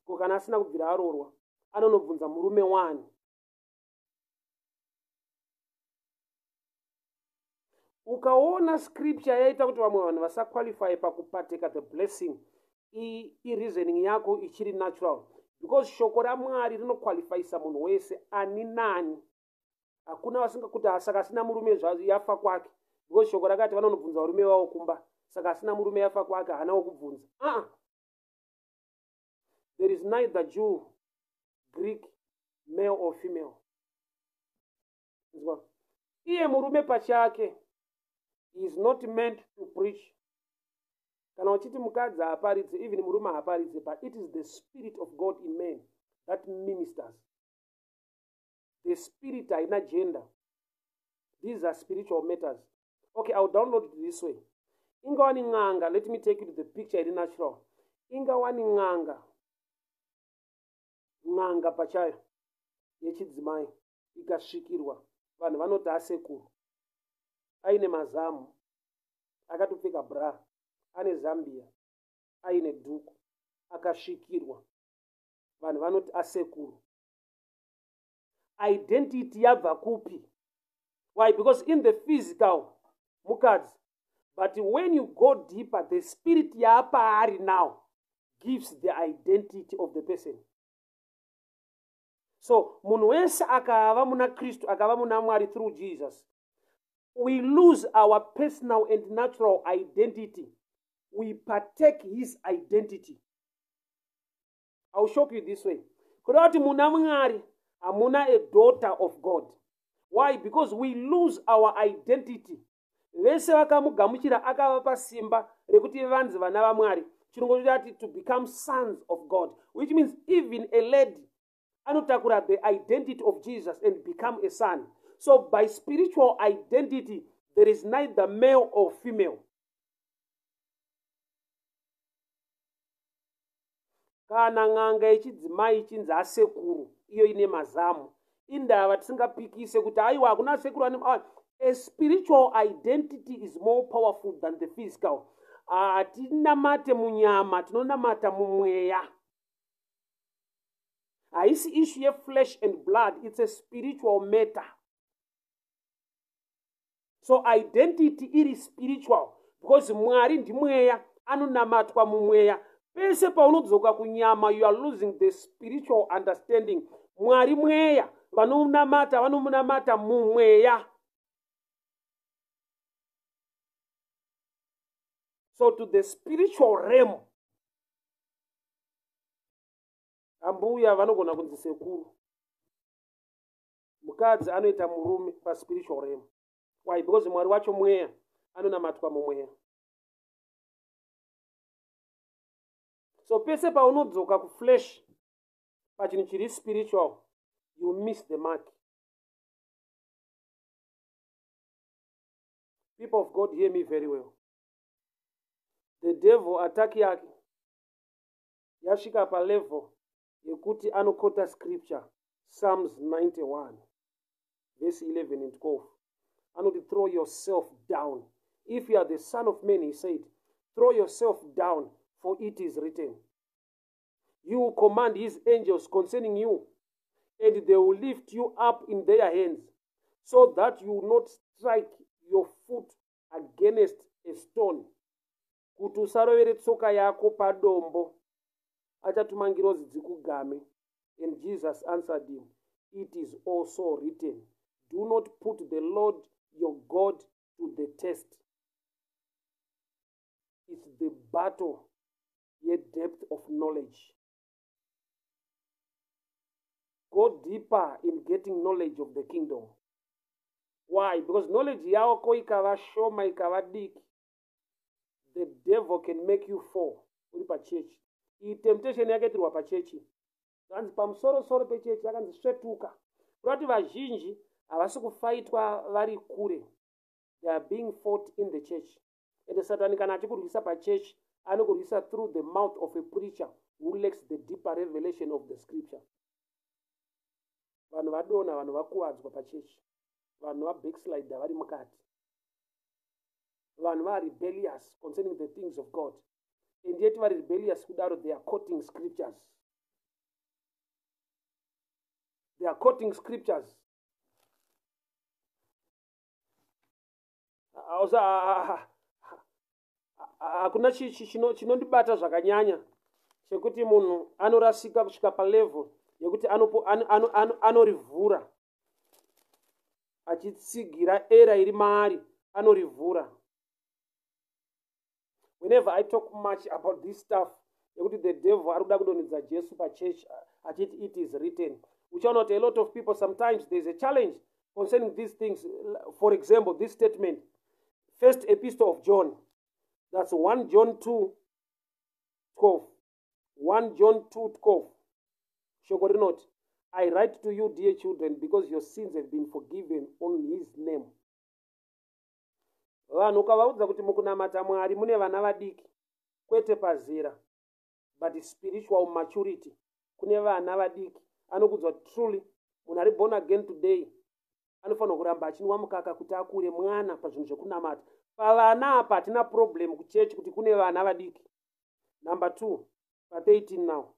S1: ko kana asina kubvira arorwa, anonobvunza murume wani. Ukaona scripture yaita kuti vamwe vanhu vasaqualify pakupateka the blessing, reasoning yako ichiri natural, because shoko raMwari rinoqualifyisa munhu wese ani nani. Hakuna vasinga kuti saka asina murume zvazo yafa kwake, because shoko rakati vanonobvunza varume vavo kumba, saka asina murume yafa kwake hana wokubvunza. There is neither Jew, Greek, male or female. Iye murume pachake is not meant to preach. Kana uchiti mukadzi haaparidze, even murume haaparidze, but it is the Spirit of God in man that ministers. The Spirit haina gender. These are spiritual matters. Okay, I'll download it this way. Ingawani nganga, let me take you to the picture in natural. Ingawani nganga pachayo yechidzimai ikasvikirwa, vanhu vanoti asekuru, aine mazamu, akatopfeka bra, ane zambia, aine dhuku, akasvikirwa, vanhu vanoti asekuru. Identity yabva kupi? Why? Because in the physical, mukadzi, but when you go deeper, the spirit yapaari now gives the identity of the person. So munhu wese akava muna Kristu, akava muna Mwari through Jesus, we lose our personal and natural identity. We partake his identity. I'll show you this way. Kudati muna Mwari, amuna a daughter of God. Why? Because we lose our identity. Vese vakamugamuchira akavapa simba rekuti vanzi vana vaMwari. Chirungu chati to become sons of God, which means even a lady anotakura the identity of Jesus and become a son. So by spiritual identity, there is neither male or female. Kana nganga yechidzimai ichinzi asekuru, iyo ine mazamu, indava tisingapikise kuti aiwa hakuna sekuru ane. A spiritual identity is more powerful than the physical. Hatinamate munyama, tinonamata mumweya. Haisi issue ye flesh and blood, it's a spiritual matter. So identity is spiritual, because Mwari ndi mweya, anonamatwa mumweya. Pese paunodzoka kunyama, you are losing the spiritual understanding. Mwari mweya, vanomunamata mumweya. So to the spiritual realm, ambuya vanogona kunzi sekuru. Mukadzi anoita murume pa spiritual realm. Why? Because Mwari wacho mweya, anonamatwa mumweya. So pese paunodzoka ku flesh, pachinhu chiri spiritual, you miss the mark. People of God, hear me very well. The devil attack yake yasvika pa level yekuti anokota scripture, Psalms 91 verse 11 and 12. Anoti throw yourself down. If you are the son of man, he said, throw yourself down, for it is written. You will command his angels concerning you, and they will lift you up in their hands, so that you will not strike your foot against a stone. Kuti usarovere tsoka yako padombo. Achatuma ngirozi dzikugame. And Jesus answered him, it is also written, do not put the Lord your God to the test. It's the battle, yet depth of knowledge. Go deeper in getting knowledge of the kingdom. Why? Because knowledge yako ikava shoma ikava diki, the devil can make you fall. Uri pa church. I temptation yake tirwa pa church. Kanzi pamusoro pe church yakanzi svetuka. Kurati vazhinji havasi kufaitwa vari kure. They are being fought in the church. And the Satan can achikurwisa pa church, anokurwisa through the mouth of a preacher who lacks the deeper revelation of the scripture. Vanhu vadona, vanhu vakuwadzwa pa church. Vanhu vabackslider vari mukati. Vanhu vari rebellious concerning the things of God. And yet vari rebellious kudaro, they are quoting scriptures. They are quoting scriptures. Hakuna chinondibata zvakanyanya chekuti munhu anorasika kusvika palevel yekuti anorivhura achitsigira era iri maari anorivhura. Whenever I talk much about this stuff, yekuti the devil arikuda kudonhedza Jesu pachurch achiti it is written, uchaona kuti a lot of people sometimes there's a challenge concerning these things. For example, this statement, first epistle of John, that's 1 John 2:12. 1 John 2:12. Shoko rinoti, I write to you, dear children, because your sins have been forgiven on his name. Vanhu ukavaudza kuti mukunamata Mwari mune vana vadiki, kwete pazera, but spiritual maturity, kune vana vadiki. Anokudzwa truly, munhu ari born again today, anofanira kuramba achinwa mukaka kuti akure mwana pazvinhu zvekunamata. Pavana apa hatina problem kuchechi kuti kune vana vadiki. Number 2, verse 18 now.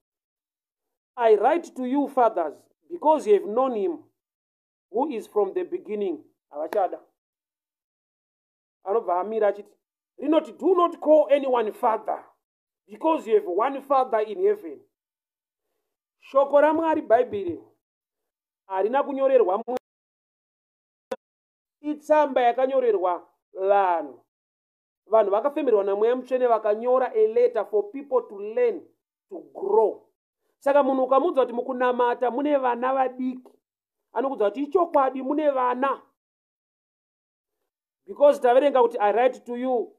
S1: I write to you, fathers, because you have known him who is from the beginning. Avachada. Anobva amira achiti, rinoti, do not call anyone father, because you have one father in heaven. Shoko raMwari Bhaibheri harina kunyorerwa itsamba yakanyorerwa vanhu. Vanhu vakafemerwa naMweya Mutsvene vakanyora a letter for people to learn, to grow. Saka munhu ukamudza kuti mukunamata mune vana vadiki, anokudza kuti ichokwadi mune vana. Because taverenga kuti I write to you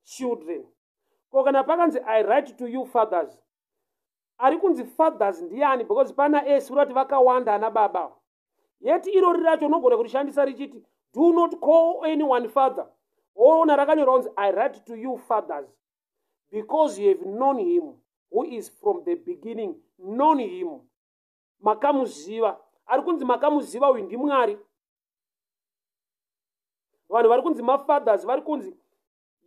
S1: children. Ko kana pakanzi I write to you fathers, ari kunzi fathers ndiani? Because pana esi kuti vakawanda ana baba. Yet iro riracho unogona kurishandisa richiti do not call anyone father. Ona rakanyorwa kunzi I write to you fathers, because you have known him who is from the beginning. Known him, makamuziva. Ari kunzi makamuziva uyu ndiMwari. Vanhu vari kunzi mafathers vari kunzi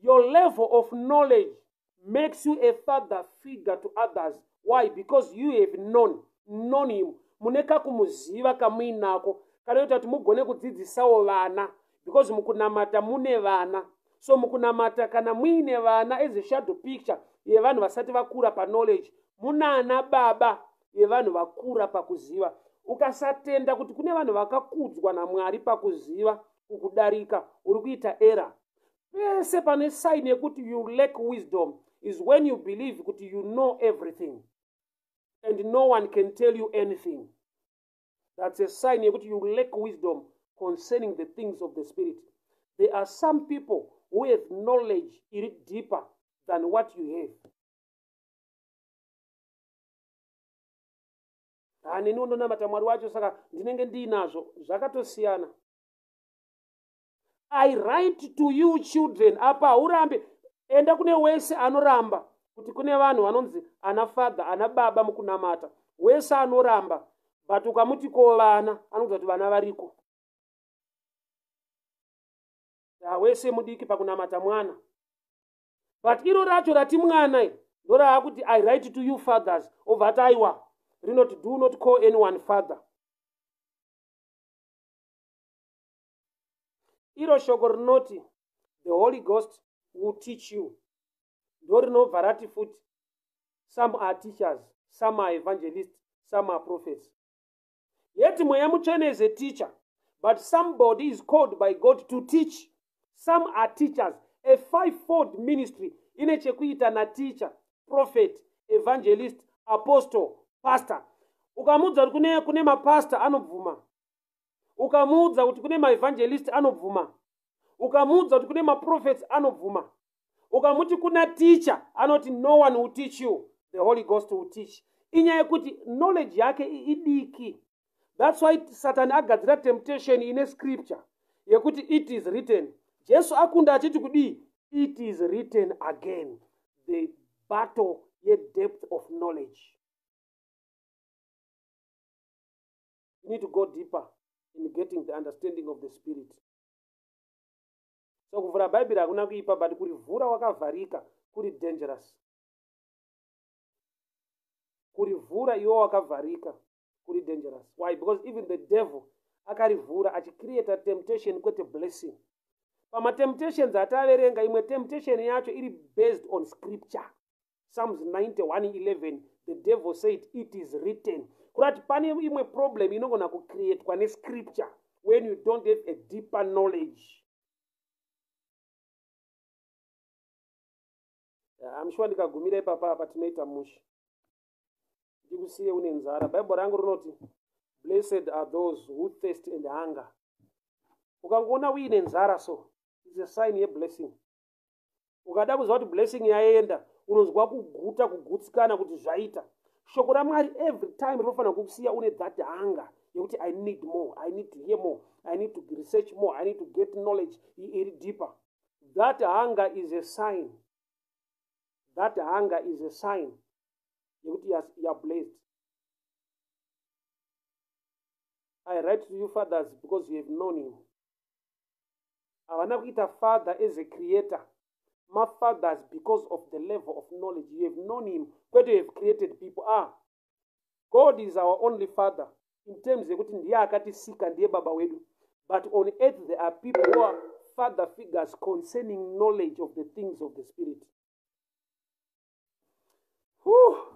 S1: your level of knowledge makes you a father figure to others. Why? Because you have known him. Muneka kumuziva kamuinako kanoita kuti mugone kudzidzisawo vana, because mukunamata mune vana. So mukunamata kana muine vana as a shadow picture yevanhu vasati vakura pa knowledge, munana baba yevanhu vakura pakuziva. Ukasatenda kuti kune vanhu vakakudzwa naMwari pakuziva kukudarika, uri kuita era. Pese pane sign yekuti you lack wisdom is when you believe kuti you know everything and no one can tell you anything. That's a sign yekuti you lack wisdom concerning the things of the spirit. There are some people who have knowledge deeper than what you have. Hanini undonamata Mwari wacho, saka ndinenge ndinazvo zvakatosiyana. I write to you children. Apa urambe enda kune wese anoramba kuti kune vanhu vanonzi ana father, ana baba mukunamata. Wese anoramba, but ukamuti ko vana anonzi kuti vana variko. Wese mudiki pakunamata mwana. But iro racho rati mwana ndora akuti I write to you fathers, ovati aiwa rinoti do not call anyone father. Iro shoko rinoti the Holy Ghost will teach you. Ndori nobva rati futi some are teachers, some are evangelists, some are prophets. Yet Mweya Mutsvene is a teacher, but somebody is called by God to teach. Some are teachers. A fivefold ministry ine chekuita na teacher, prophet, evangelist, apostle, pastor. Ukamudza kuti kune mapastor anobvuma. Ukamudza kuti kune maevangelist anobvuma. Ukamudza kuti kune maprophets anobvuma. Ukamuti kuna teacher anoti no one will teach you, the Holy Ghost will teach. Inyaya yekuti knowledge yake idiki. That's why Satan agadzira temptation in a scripture yekuti it is written. Jesu akunda achiti kudii? It is written again. The battle, ye depth of knowledge. You need to go deeper in getting the understanding of the Spirit. So kuvhura Bhaibheri hakuna kuipa, but kurivhura wakavharika kuri dangerous. Kurivhura iwo wakavharika kuri dangerous. Why? Because even the devil akarivhura achicreate temptation kwete blessing. Pamatemptations ataverenga, imwe temptation yacho iri based on scripture. Psalms 91:11, the devil said, it is written. Kurati pane imwe problem inogona kucreate kwa nescripture when you don't have a deeper knowledge. I'm sure ndikagumira ipapa apa tinoita musha. Ndikusiye une nzara. Bible rangu rinoti, blessed are those who thirst and hunger. Ukangoona uine nzara so, it's a sign ye blessing. Ukada kuzwa kuti blessing yaenda, unozwa kuguta kugutsikana kuti zvaita. Shoko raMwari every time rinofana kukusiya une that hunger yekuti I need more, I need to hear more, I need to research more, I need to get knowledge deeper. That hunger is a sign. That hunger is a sign yekuti you are blessed. I write to you fathers because you have known him. Havana kuita father as a creator. My fathers because of the level of knowledge. You have known him. Where you have created people. God is our only father. In terms of ndiye akatisika ndiye baba wedu. But on earth there are people who are father figures concerning knowledge of the things of the Spirit. Whew.